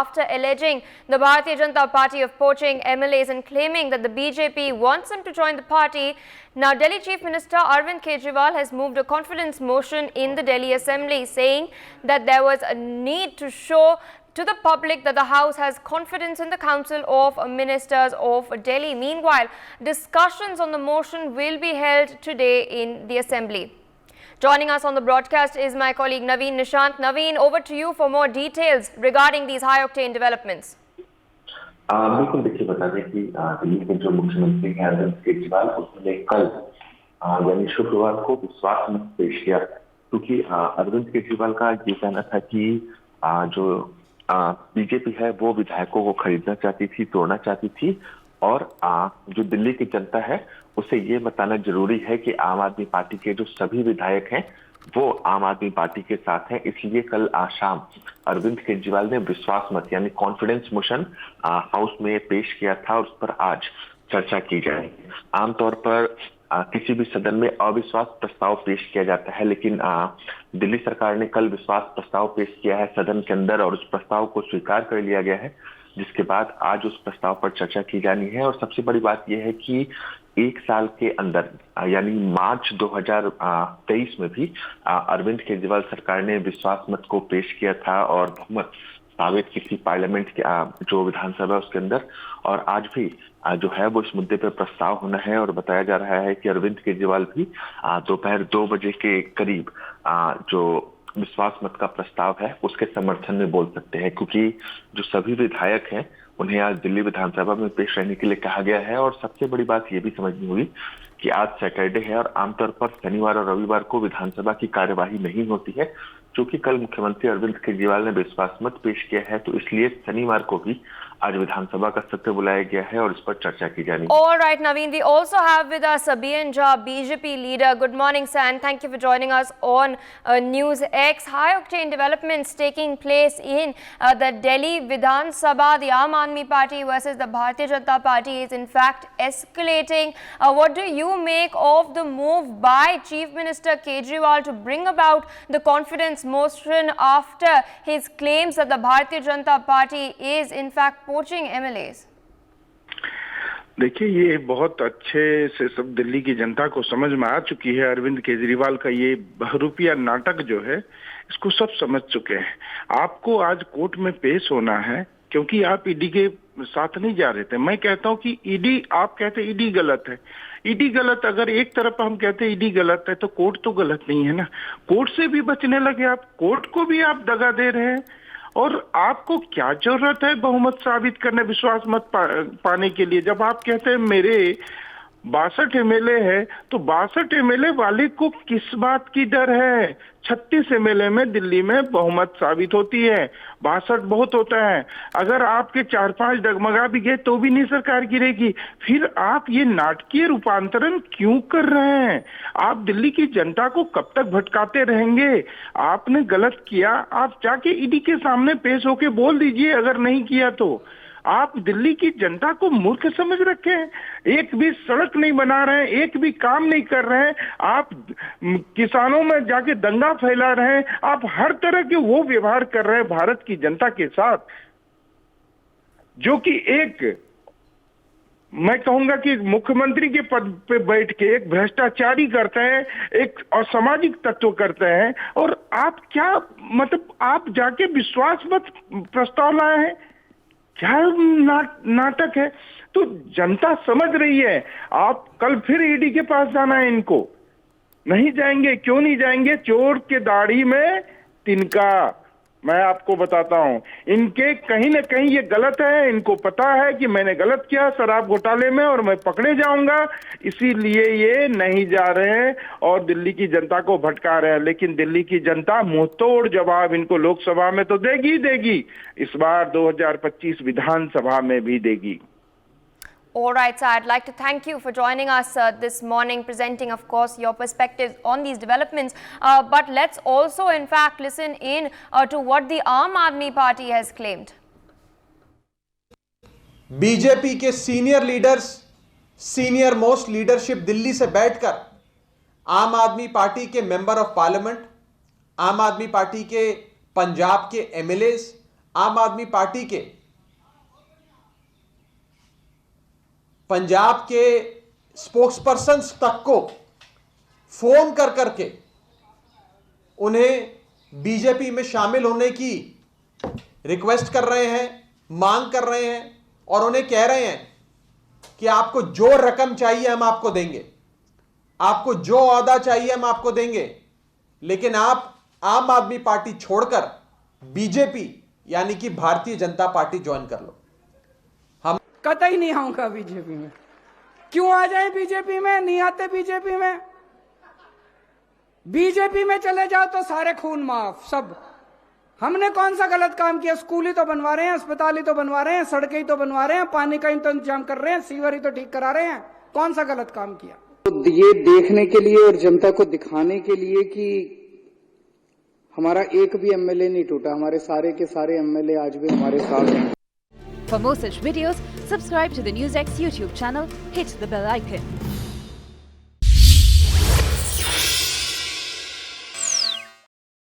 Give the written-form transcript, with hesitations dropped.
after alleging the Bharatiya Janata Party of poaching MLAs and claiming that the BJP wants them to join the party. Now, Delhi Chief Minister Arvind Kejriwal has moved a confidence motion in the Delhi Assembly, saying that there was a need to show to the public that the House has confidence in the Council of Ministers of Delhi. Meanwhile, discussions on the motion will be held today in the Assembly. Joining us on the broadcast is my colleague Naveen Nishant. Naveen, over to you for more details regarding these high-octane developments. बिल्कुल देखिए बता दें कि दिल्ली के जो मुख्यमंत्री हैं अरविंद केजरीवाल उसने कल यानी शुक्रवार को विश्वास मत पेश किया, क्योंकि अरविंद केजरीवाल का ये कहना था कि जो बीजेपी है वो विधायकों को खरीदना चाहती थी, तोड़ना चाहती थी, और जो दिल्ली की जनता है उसे ये बताना जरूरी है कि आम आदमी पार्टी के जो सभी विधायक हैं वो आम आदमी पार्टी के साथ हैं। इसलिए कल शाम अरविंद केजरीवाल ने विश्वास मत यानी कॉन्फिडेंस मोशन हाउस में पेश किया था और उस पर आज चर्चा की जाएगी। आमतौर पर किसी भी सदन में अविश्वास प्रस्ताव पेश किया जाता है, लेकिन दिल्ली सरकार ने कल विश्वास प्रस्ताव पेश किया है सदन के अंदर और उस प्रस्ताव को स्वीकार कर लिया गया है, जिसके बाद आज उस प्रस्ताव पर चर्चा की जानी है। और सबसे बड़ी बात यह है कि एक साल के अंदर यानी मार्च 2023 में भी अरविंद केजरीवाल सरकार ने विश्वास मत को पेश किया था और बहुमत साबित की थी पार्लियामेंट के जो विधानसभा उसके अंदर, और आज भी जो है वो इस मुद्दे पर प्रस्ताव होना है। और बताया जा रहा है कि अरविंद केजरीवाल भी दोपहर 2 बजे के करीब जो विश्वास मत का प्रस्ताव है उसके समर्थन में बोल सकते हैं, क्योंकि जो सभी विधायक हैं उन्हें आज दिल्ली विधानसभा में पेश रहने के लिए कहा गया है। और सबसे बड़ी बात यह भी समझनी हुई कि आज सैटरडे है और आमतौर पर शनिवार और रविवार को विधानसभा की कार्यवाही नहीं होती है, क्योंकि कल मुख्यमंत्री अरविंद केजरीवाल ने विश्वास मत पेश किया है, तो इसलिए शनिवार को भी आज विधानसभा का सत्र बुलाया गया है और इस पर चर्चा की जानी है। All right, Naveen, we also have with us BN Jha, BJP leader. Good morning, sir, and thank you for joining us on News X. High-octane developments taking place in the Delhi Vidhan Sabha. The Aam Aadmi Party versus the Bharatiya Janata Party is in fact escalating. What do you make of the move by Chief Minister Kejriwal to bring about the confidence motion after his claims that the Bharatiya Janata Party is in fact poaching MLAs? देखिए, ये बहुत अच्छे से सब दिल्ली की जनता को समझ में आ चुकी है। अरविंद केजरीवाल का ये बहरूपिया नाटक जो है इसको सब समझ चुके हैं। आपको आज कोर्ट में पेश होना है क्योंकि आप ईडी के साथ नहीं जा रहे थे। मैं कहता हूं कि ईडी, आप कहते ईडी गलत है, ईडी गलत, अगर एक तरफ हम कहते ईडी गलत है तो कोर्ट तो गलत नहीं है ना। कोर्ट से भी बचने लगे आप, कोर्ट को भी आप दगा दे रहे हैं। और आपको क्या जरूरत है बहुमत साबित करने, विश्वास मत पाने के लिए? जब आप कहते हैं मेरे 62 एमएलए है, तो 62 एमएलए वाले को किस बात की डर है? 36 एमएलए में दिल्ली में बहुमत साबित होती है, 62 बहुत होता है। अगर आपके 4-5 डगमगा भी गए तो भी नहीं सरकार गिरेगी। फिर आप ये नाटकीय रूपांतरण क्यों कर रहे हैं? आप दिल्ली की जनता को कब तक भटकाते रहेंगे? आपने गलत किया, आप जाके ईडी के सामने पेश होके बोल दीजिए, अगर नहीं किया तो। आप दिल्ली की जनता को मूर्ख समझ रखे हैं, एक भी सड़क नहीं बना रहे हैं, एक भी काम नहीं कर रहे हैं, आप किसानों में जाके दंगा फैला रहे हैं, आप हर तरह के वो व्यवहार कर रहे हैं भारत की जनता के साथ, जो कि एक, मैं कहूंगा कि मुख्यमंत्री के पद पे बैठ के एक भ्रष्टाचारी करते हैं, एक असामाजिक तत्व करते हैं। और आप क्या मतलब, आप जाके विश्वास मत प्रस्ताव लाए हैं, क्या नाटक है? तो जनता समझ रही है। आप कल फिर ईडी के पास जाना है, इनको नहीं जाएंगे। क्यों नहीं जाएंगे? चोर के दाढ़ी में तिनका। मैं आपको बताता हूं, इनके कहीं ना कहीं ये गलत है, इनको पता है कि मैंने गलत किया शराब घोटाले में और मैं पकड़े जाऊंगा, इसीलिए ये नहीं जा रहे हैं और दिल्ली की जनता को भटका रहे हैं। लेकिन दिल्ली की जनता मुंहतोड़ जवाब इनको लोकसभा में तो देगी देगी, इस बार 2025 विधानसभा में भी देगी। All right, sir. I'd like to thank you for joining us this morning, presenting, of course, your perspectives on these developments. But let's also, in fact, listen in to what the Aam Aadmi Party has claimed. BJP के senior leaders, senior most leadership Delhi से बैठकर आम आदमी party के member of parliament, आम आदमी party के पंजाब के एमएलएज, आम आदमी पार्टी के पंजाब के स्पोक्सपर्सन तक को फोन कर करके उन्हें बीजेपी में शामिल होने की रिक्वेस्ट कर रहे हैं, मांग कर रहे हैं और उन्हें कह रहे हैं कि आपको जो रकम चाहिए हम आपको देंगे, आपको जो ओहदा चाहिए हम आपको देंगे, लेकिन आप आम आदमी पार्टी छोड़कर बीजेपी यानी कि भारतीय जनता पार्टी ज्वाइन कर लो। हम कतई नहीं आऊंगा बीजेपी में। क्यों आ जाए बीजेपी में? नहीं आते बीजेपी में। बीजेपी में चले जाओ तो सारे खून माफ सब। हमने कौन सा गलत काम किया? स्कूल ही तो बनवा रहे हैं, अस्पताल ही तो बनवा रहे हैं, सड़कें ही तो बनवा रहे हैं, पानी का ही तो इंतजाम कर रहे हैं, सीवर ही तो ठीक करा रहे हैं। कौन सा गलत काम किया? तो ये देखने के लिए और जनता को दिखाने के लिए कि हमारा एक भी एमएलए नहीं टूटा, हमारे सारे के सारे एमएलए आज भी हमारे साथ हैं। For more such videos, subscribe to the NewsX YouTube channel, hit the bell icon.